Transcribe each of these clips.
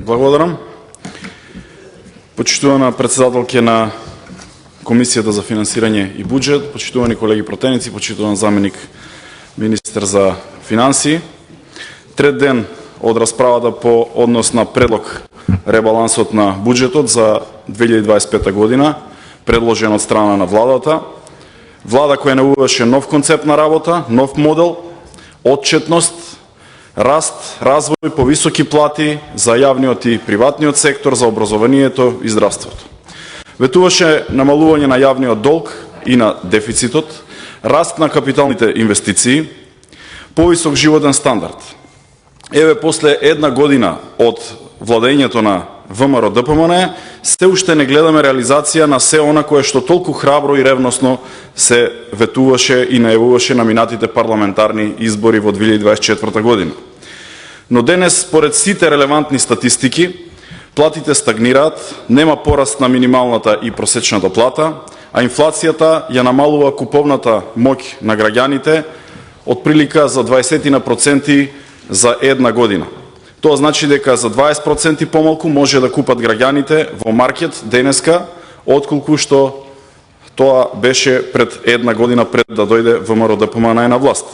Благодарам. Почитувана председателке на Комисията за финансирање и буџет, почитувани колеги протеници, почитуван заменик министер за финансии. Трет ден од расправата по однос на предлог ребалансот на буџетот за 2025 година, предложен од страна на владата. Влада која најавуваше нов концепт на работа, нов модел, отчетност, раст, развој по високи плати за јавниот и приватниот сектор, за образованието и здравството. Ветуваше намалување на јавниот долг и на дефицитот, раст на капиталните инвестиции, повисок животен стандард. Еве, после една година од владењето на ВМРО-ДПМН, се уште не гледаме реализација на се она кое што толку храбро и ревносно се ветуваше и најавуваше на минатите парламентарни избори во 2024 година. Но денес, според сите релевантни статистики, платите стагнираат, нема пораст на минималната и просечната плата, а инфлацијата ја намалува куповната моќ на граѓаните од прилика за 20% за една година. Тоа значи дека за 20% помалку може да купат граѓаните во маркет денеска, отколку што тоа беше пред една година пред да дојде ВМРО-ДПМН на власт.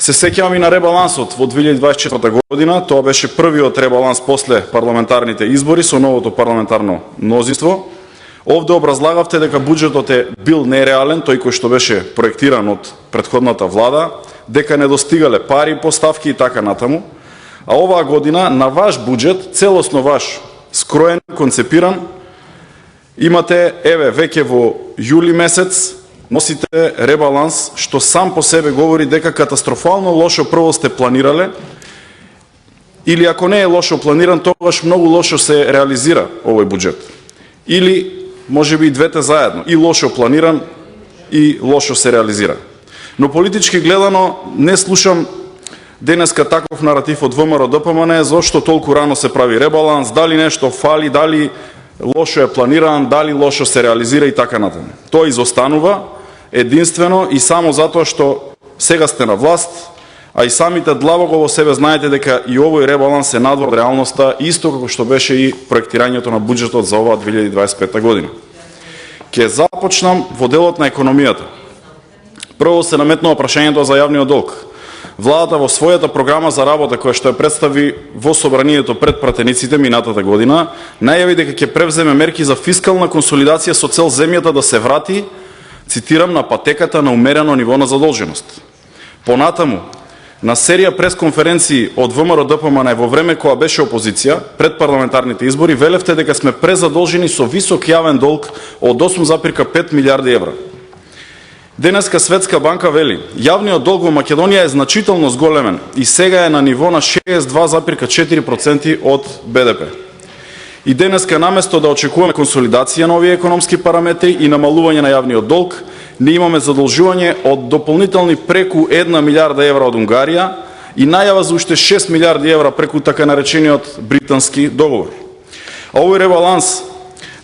Се сеќавам и на ребалансот во 2024 година, тоа беше првиот ребаланс после парламентарните избори со новото парламентарно мнозинство. Овде образлагавте дека буџетот е бил нереален, тој кој што беше проектиран од претходната влада, дека не достигале пари, поставки и така натаму. А оваа година на ваш буџет, целосно ваш, скроен, концепиран, имате, еве, веќе во јули месец, носите ребаланс, што сам по себе говори дека катастрофално лошо прво сте планирале, или ако не е лошо планиран, тогаш многу лошо се реализира овој буџет. Или, може би и двете заедно, и лошо планиран, и лошо се реализира. Но политички гледано, не слушам денеска таков наратив од ВМРО-ДПМН, зошто толку рано се прави ребаланс, дали нешто фали, дали лошо е планиран, дали лошо се реализира и така натаму. Тоа изостанува единствено и само затоа што сега сте на власт, а и самите длабоко во себе знаете дека и овој ребаланс е надвор од реалноста, исто како што беше и проектирањето на буџетот за оваа 2025 година. Ке започнам во делот на економијата. Прво се наметнува прашањето за јавниот долг. Владата во својата програма за работа која што ја представи во собранието пред пратениците минатата година, најави дека ќе превземе мерки за фискална консолидација со цел земјата да се врати, цитирам, на патеката на умерено ниво на задолженост. Понатаму, на серија пресконференции од ВМРО-ДПМН во време кога беше опозиција, пред парламентарните избори, велевте дека сме презадолжени со висок јавен долг од 8,5 милиарди евра. Денеска Светска банка вели, јавниот долг во Македонија е значително зголемен и сега е на ниво на 62,4% од БДП. И денеска наместо да очекуваме консолидација на овие економски параметри и намалување на јавниот долг, не имаме задолжување од дополнителни преку 1 милиарда евра од Унгарија и најава за уште 6 милиарди евра преку така наречениот британски договор. А овој ребаланс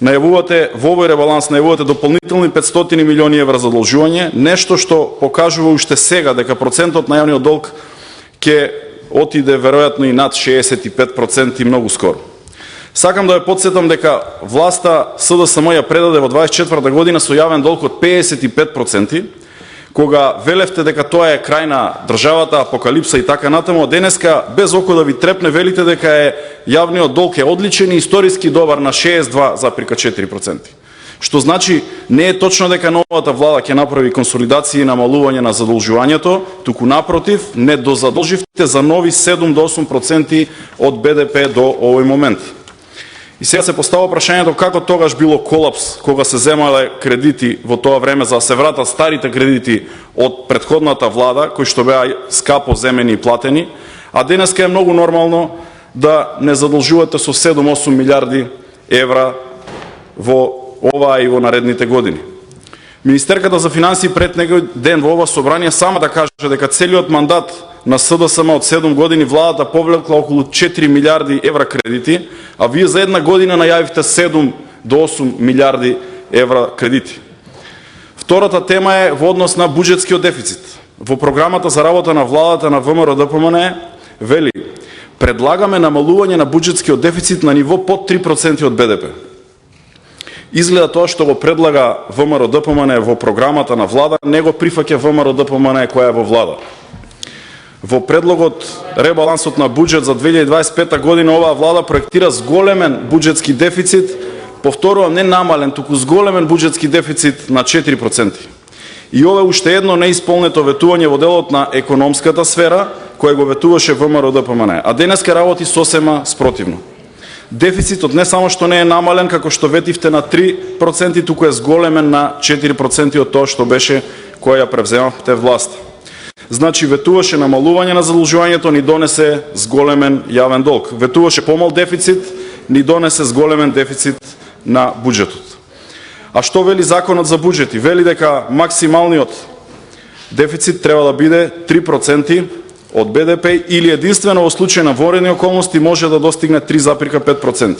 најавувате дополнителни 500 милиони евра задолжување, нешто што покажува уште сега дека процентот на јавниот долг ќе отиде веројатно и над 65% и многу скоро. Сакам да ја потсетам дека власта СДСМ ја предаде во 24 година со јавен долг од 55%, кога велевте дека тоа е крај на државата, апокалипса и така натаму, денеска без око да ви трепне велите дека јавниот долг е одличен и историски добар на 62,4%. Што значи не е точно дека новата влада ќе направи консолидација и намалување на задолжувањето, туку напротив, не дозадолживте за нови 7 до 8% од БДП до овој момент. И сега се постава прашањето како тогаш било колапс кога се земале кредити во тоа време за да се вратат старите кредити од претходната влада, кои што беа скапо земени и платени, а денеска е многу нормално да не задолжувате со 7-8 милиарди евра во оваа и во наредните години. Министерката за финансии пред некој ден во ова собрание сама да каже дека целиот мандат на СДСМ од 7 години владата повлекла околу 4 милиарди евра кредити, а вие за една година најавивте 7 до 8 милиарди евра кредити. Втората тема е во однос на буџетскиот дефицит. Во програмата за работа на владата на ВМРО-ДПМН вели предлагаме намалување на буџетскиот дефицит на ниво под 3% од БДП. Изгледа тоа што го предлага ВМРО-ДПМН во програмата на влада, не го прифаќа ВМРО-ДПМН која е во влада. Во предлогот ребалансот на буџет за 2025 година оваа влада проектира зголемен буџетски дефицит, повторувам, не намален, туку зголемен буџетски дефицит на 4%. И ова е уште едно неисполнето ветување во делот на економската сфера, кој го ветуваше ВМРО-ДПМН, а денеска работи сосема спротивно. Дефицитот не само што не е намален, како што ветивте на 3%, туку е зголемен на 4% од тоа што беше која ја превземавте власт. Значи, ветуваше намалување на задолжувањето, ни донесе зголемен јавен долг. Ветуваше помал дефицит, ни донесе зголемен дефицит на буџетот. А што вели законот за буџети? Вели дека максималниот дефицит треба да биде 3% од БДП или единствено во случај на воредни околности може да достигне 3,5%.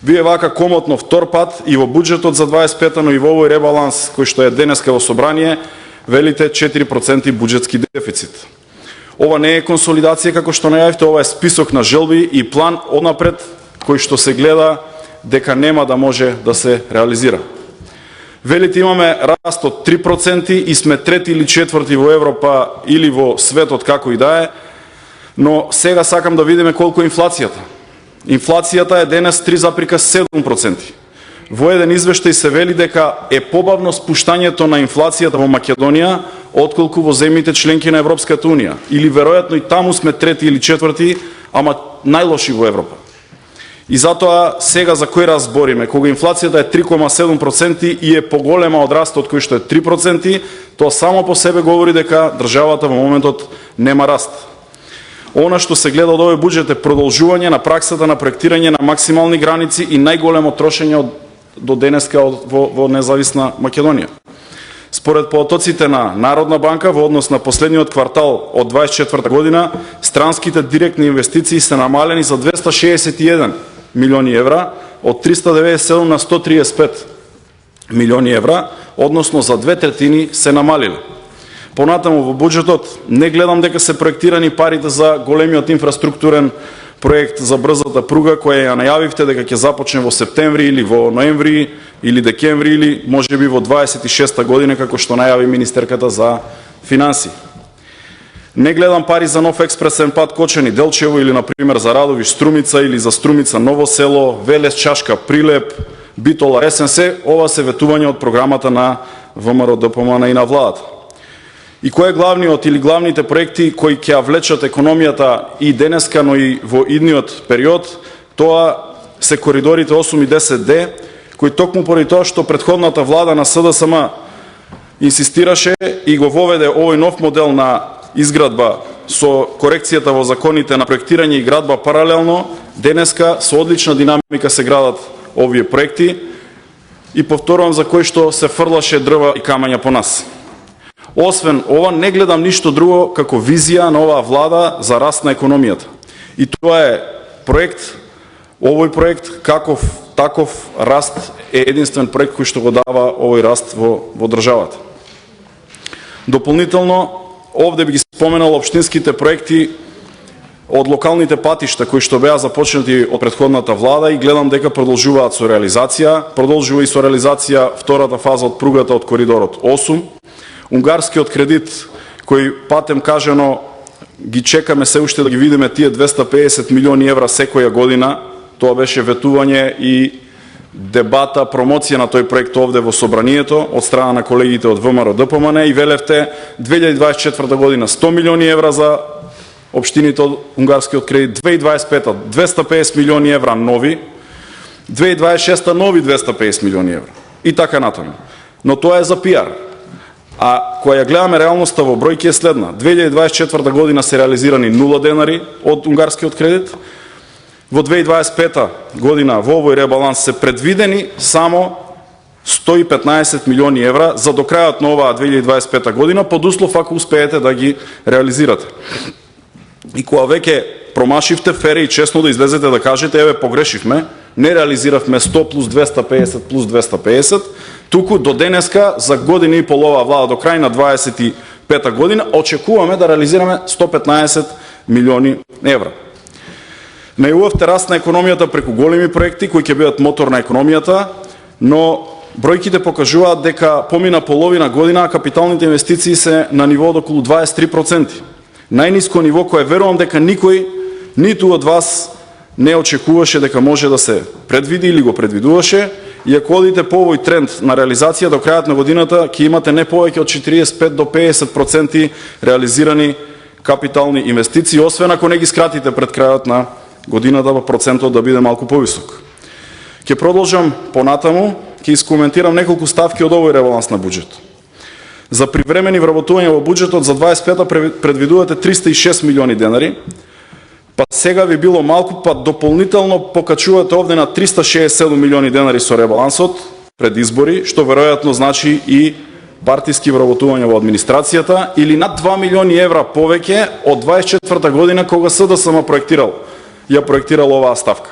Вие вака комотно втор пат и во буџетот за 25-та, но и во овој ребаланс кој што е денеска во собрание, велите 4% буџетски дефицит. Ова не е консолидација како што најавите, ова е список на желби и план однапред кој што се гледа дека нема да може да се реализира. Велите имаме раст од 3% и сме трети или четврти во Европа или во светот како и да е, но сега сакам да видиме колку е инфлацијата. Инфлацијата е денес 3,7%. Во еден извештај се вели дека е побавно спуштањето на инфлацијата во Македонија отколку во земјите членки на Европската Унија. Или веројатно и таму сме трети или четврти, ама најлоши во Европа. И затоа сега за кој раст бориме? Кога инфлацијата е 3,7% и е поголема од растот кој што е 3%, тоа само по себе говори дека државата во моментот нема раст. Она што се гледа од овој буџет е продолжување на праксата на проектирање на максимални граници и најголемо трошење до денеска во независна Македонија. Според потоците на Народна банка во однос на последниот квартал од 24 година, странските директни инвестиции се намалени за 261 милиони евра, од 397 на 135 милиони евра, односно за 2/3 се намалиле. Понатаму во буџетот не гледам дека се проектирани парите за големиот инфраструктурен проект за брзата пруга, која ја најавивте дека ќе започне во септември или во ноември или декември или можеби во 26-та година, како што најави министерката за финансии. Не гледам пари за нов експресен пат Кочани Делчево или например за Радовиш Струмица или за Струмица Ново село, Велес Чашка Прилеп, Битола СНС, ова се ветување од програмата на ВМРО-ДПМН и на владата. И кој е главниот или главните проекти кои ќе ја влечат економијата и денеска, но и во идниот период? Тоа се коридорите 8 и 10D, кои токму поради тоа што претходната влада на СДСМ инсистираше и го воведе овој нов модел на изградба со корекцијата во законите на проектирање и градба паралелно, денеска со одлична динамика се градат овие проекти и повторувам за кој што се фрлаше дрва и камења по нас. Освен ова, не гледам ништо друго како визија на оваа влада за раст на економијата. И тоа е проект, овој проект, таков раст е единствен проект кој што го дава овој раст во државата. Дополнително, овде би ги споменал општинските проекти од локалните патишта кои што беа започнати од претходната влада и гледам дека продолжуваат со реализација. Продолжува и со реализација втората фаза од пругата од коридорот 8. Унгарскиот кредит, кој патем кажано ги чекаме се уште да ги видиме тие 250 милиони евра секоја година, тоа беше ветување и дебата, промоција на тој проект овде во собранието од страна на колегите од ВМРО-ДПМН и велевте 2024 година 100 милиони евра за општините од унгарскиот кредит, 2025 250 милиони евра нови, 2026 нови 250 милиони евра и така натаму. Но тоа е за пиар. А кога ја гледаме реалноста во бројки е следна. 2024 година се реализирани 0 денари од унгарскиот кредит. Во 2025 година во овој ребаланс се предвидени само 115 милиони евра за до крајот на оваа 2025 година, под услов ако успеете да ги реализирате. И кога веќе промашивте, фере и честно да излезете да кажете, еве погрешивме, не реализиравме 100 плюс 250 плюс 250, туку до денеска за година и пол оваа влада до крај на 25 година очекуваме да реализираме 115 милиони евра. Најавувавте раст на економијата преку големи проекти кои ќе бидат мотор на економијата, но бројките покажуваат дека помина половина година, а капиталните инвестиции се на ниво од околу 23%. Најниско ниво кое верувам дека никој, ниту од вас, не очекуваше дека може да се предвиди или го предвидуваше, и ако одите по овој тренд на реализација до крајот на годината, ќе имате не повеќе од 45 до 50% реализирани капитални инвестиции, освен ако не ги скратите пред крајот на годината, па процентот да биде малку повисок. Ќе продолжам понатаму, ќе искоментирам неколку ставки од овој ребаланс на буџет. За привремени вработувања во буџетот за 25-та предвидувате 306 милиони денари, па сега ви било малку, па дополнително покачувате овде на 367 милиони денари со ребалансот пред избори, што веројатно значи и партиски вработувања во администрацијата, или над 2 милиони евра повеќе од 24-та година кога СДСМ ја проектирал оваа ставка.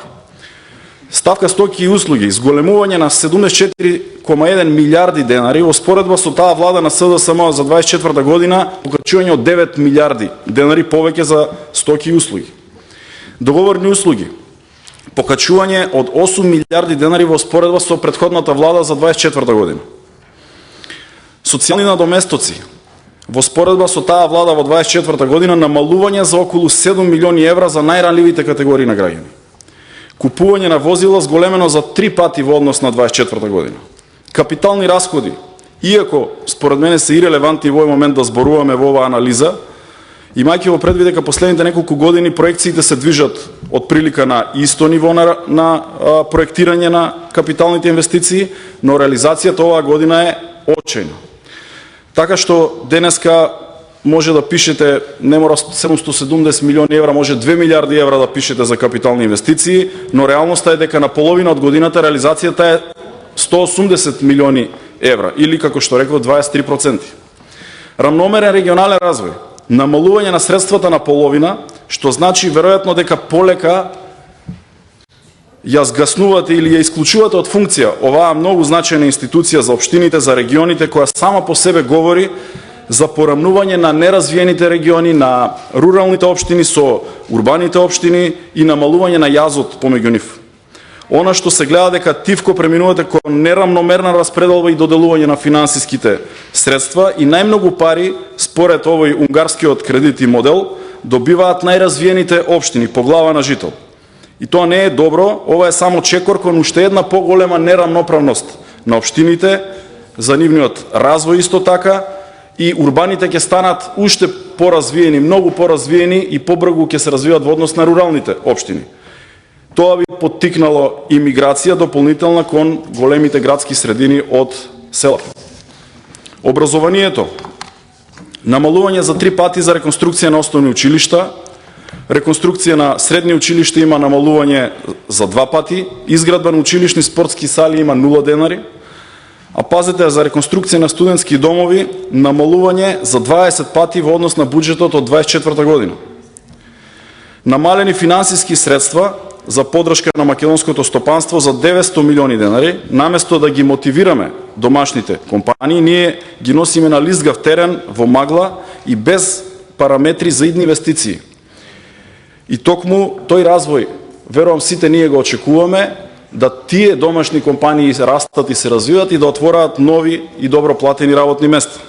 Ставка стоки и услуги, зголемување на 74,1 милиарди денари, во споредба со таа влада на СДСМ за 24-та година, покачување од 9 милиарди денари повеќе за стоки и услуги. Договорни услуги, покачување од 8 милиарди денари во споредба со претходната влада за 24-та година. Социјални надоместоци, во споредба со таа влада во 24-та година, намалување за околу 7 милиони евра за најранливите категории на граѓани. Купување на возила зголемено за 3 пати во однос на 24-та година. Капитални расходи, иако според мене се ирелевантни во овој момент да зборуваме во оваа анализа, имајќи во предвид дека последните неколку години проекциите се движат од прилика на исто ниво на проектирање на капиталните инвестиции, но реализацијата оваа година е очајна. Така што денеска може да пишете, не мора 770 милиони евра, може 2 милиарди евра да пишете за капитални инвестиции, но реалноста е дека на половина од годината реализацијата е 180 милиони евра, или како што реков 23%. Рамномерен регионален развој, намалување на средствата на половина, што значи веројатно дека полека ја згаснувате или ја исклучувате од функција оваа многу значајна институција за општините, за регионите, која сама по себе говори за порамнување на неразвиените региони, на руралните општини со урбаните општини и намалување на јазот помеѓу нив. Она што се гледа дека тивко преминувате кон нерамномерна распределба и доделување на финансиските средства и најмногу пари, според овој унгарскиот кредит и модел, добиваат најразвиените општини по глава на жител. И тоа не е добро, ова е само чекор кон уште една поголема нерамноправност на општините, за нивниот развој исто така, и урбаните ќе станат уште поразвиени, многу поразвиени и побрзо ќе се развиваат во однос на руралните општини. Тоа би поттикнало имиграција дополнителна кон големите градски средини од села. Образованието. Намалување за 3 пати за реконструкција на основни училишта, реконструкција на средни училишта има намалување за 2 пати, изградба на училишни спортски сали има 0 денари, а пазете, за реконструкција на студентски домови намалување за 20 пати во однос на буџетот од 24-та година. Намалени финансиски средства за поддршка на македонското стопанство за 900 милиони денари, наместо да ги мотивираме домашните компании, ние ги носиме на лизгав терен во магла и без параметри за идни инвестиции. И токму тој развој, верувам сите ние го очекуваме, да тие домашни компании растат и се развиват и да отвораат нови и добро платени работни места.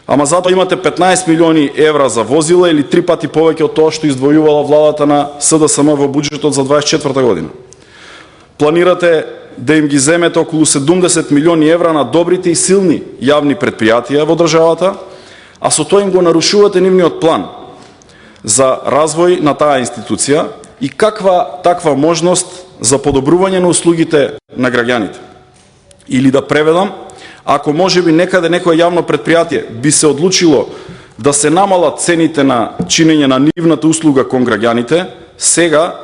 Ама затоа имате 15 милиони евра за возила или 3 пати повеќе од тоа што издвојувала владата на СДСМ во буџетот за 24-та година. Планирате да им ги земете околу 70 милиони евра на добрите и силни јавни предпријатија во државата, а со тоа им го нарушувате нивниот план за развој на таа институција и каква таква можност за подобрување на услугите на граѓаните. Или да преведам, ако можеби некаде некое јавно предпријатие би се одлучило да се намалат цените на чинење на нивната услуга кон граѓаните, сега,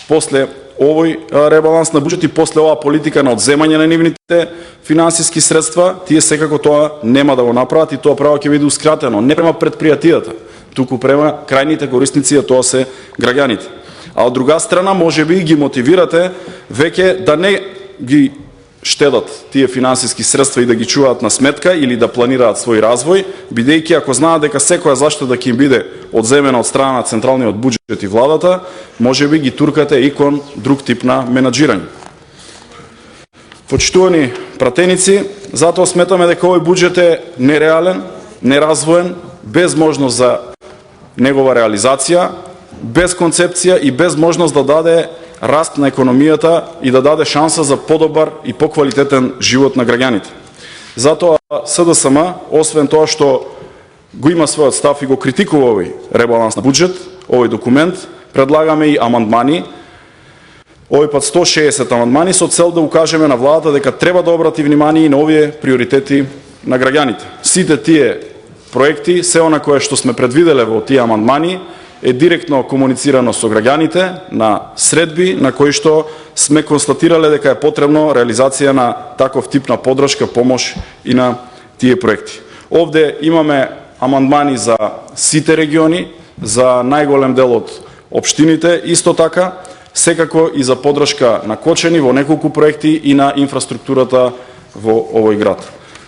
после овој ребаланс на буџет и после оваа политика на одземање на нивните финансиски средства, тие секако тоа нема да го направат и тоа право ќе биде ускратено, не према предпријатијата, туку према крајните корисници, а тоа се граѓаните. А од друга страна, можеби ги мотивирате веќе да не ги штедат тие финансиски средства и да ги чуваат на сметка или да планираат свој развој, бидејќи ако знаат дека секоја заштеда ќе им биде одземена од страна на централниот буџет и владата, можеби ги туркате и кон друг тип на менаџирање. Почитувани пратеници, затоа сметаме дека овој буџет е нереален, неразвоен, без можност за негова реализација, без концепција и без можност да даде раст на економијата и да даде шанса за подобар и поквалитетен живот на граѓаните. Затоа СДСМ, освен тоа што го има својот став и го критикува овој ребаланс на буџет, овој документ, предлагаме и амандмани, овој пат 160 амандмани со цел да укажеме на владата дека треба да обрати внимание и на овие приоритети на граѓаните. Сите тие проекти, се она кое што сме предвиделе во тие амандмани, е директно комуницирано со граѓаните на средби на кои што сме констатирале дека е потребно реализација на таков тип на поддршка, помош и на тие проекти. Овде имаме амандмани за сите региони, за најголем дел од општините, исто така, секако и за поддршка на Кочани во неколку проекти и на инфраструктурата во овој град.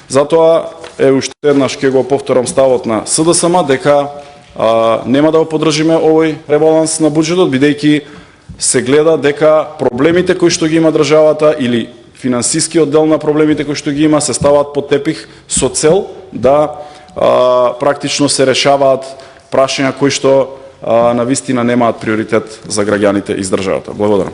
Затоа, уште еднаш ќе го повторам ставот на СДСМ дека нема да го поддржиме овој ребаланс на буџетот, бидејќи се гледа дека проблемите кои што ги има државата или финансискиот дел на проблемите кои што ги има се ставаат под тепих со цел да практично се решаваат прашања кои што навистина немаат приоритет за граѓаните и државата. Благодарам.